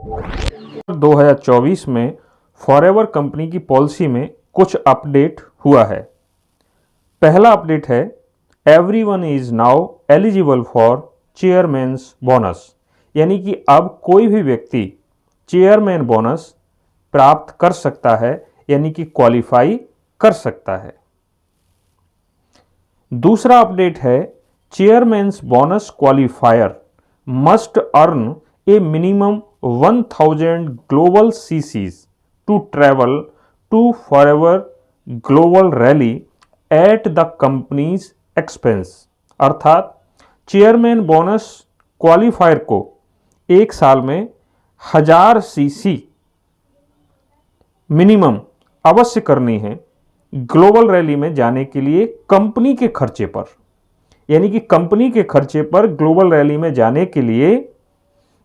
2024 में forever company की policy में कुछ अपडेट हुआ है। पहला अपडेट है, everyone is now eligible for chairman's bonus, यानी कि अब कोई भी व्यक्ति चेयरमैन बोनस प्राप्त कर सकता है, यानी कि क्वालिफाई कर सकता है। दूसरा अपडेट है, chairman's bonus qualifier must earn A minimum 1000 global CCs to travel to Forever Global Rally at the company's expense। अर्थात चेयरमैन बोनस क्वालिफायर को एक साल में 1000 CC मिनिमम अवश्य करनी है ग्लोबल रैली में जाने के लिए कंपनी के खर्चे पर, यानी कि कंपनी के खर्चे पर ग्लोबल रैली में जाने के लिए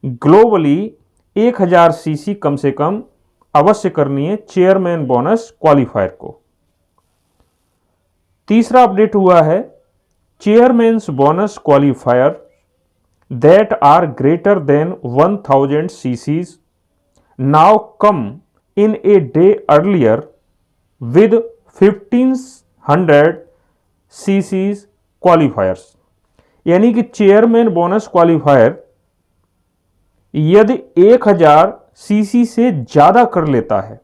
ग्लोबली 1000 CC कम से कम अवश्य करनी है चेयरमैन बोनस क्वालिफायर को। तीसरा अपडेट हुआ है, chairman's bonus qualifier that are greater than 1000 CCs now come in a day earlier with 1500 CCs qualifiers, यानी कि चेयरमैन बोनस क्वालिफायर यदि 1000 CC से ज्यादा कर लेता है,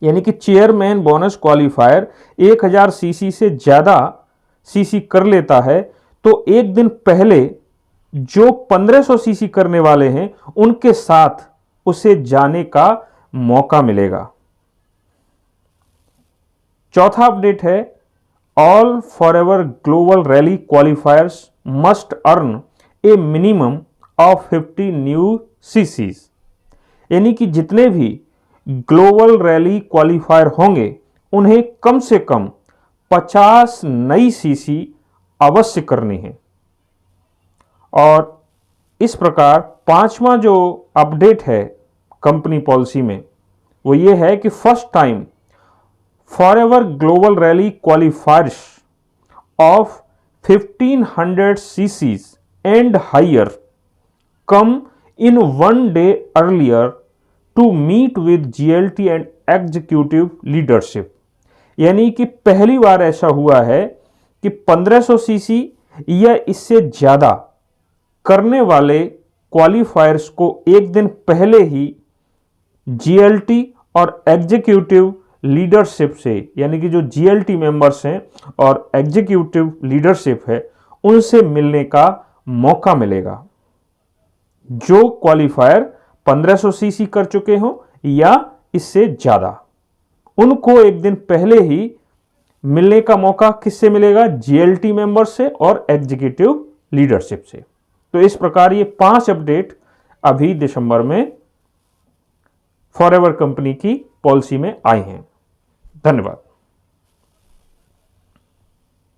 यानी कि चेयरमैन बोनस क्वालिफायर 1000 CC से ज्यादा CC कर लेता है, तो एक दिन पहले जो 1500 CC करने वाले हैं उनके साथ उसे जाने का मौका मिलेगा। चौथा अपडेट है, all forever global rally क्वालिफायर्स must earn A minimum of 50 new CCs, यानी कि जितने भी ग्लोबल रैली क्वालिफायर होंगे उन्हें कम से कम 50 नई CC अवश्य करनी है। और इस प्रकार पांचवा जो अपडेट है कंपनी पॉलिसी में वो ये है कि first time forever global rally qualifiers of 1500 CCs and higher come in one day earlier to meet with GLT and executive leadership, यानी कि पहली बार ऐसा हुआ है कि 1500 CC या इससे ज्यादा करने वाले क्वालिफायर्स को एक दिन पहले ही GLT और एग्जीक्यूटिव लीडरशिप से, यानी कि जो GLT मेंबर्स हैं और एग्जीक्यूटिव लीडरशिप है उनसे मिलने का मौका मिलेगा। जो क्वालिफायर 1500 CC कर चुके हों या इससे ज्यादा, उनको एक दिन पहले ही मिलने का मौका किससे मिलेगा? GLT मेंबर से और एग्जीक्यूटिव लीडरशिप से। तो इस प्रकार ये 5 अपडेट अभी दिसंबर में फॉरएवर कंपनी की पॉलिसी में आए हैं। धन्यवाद।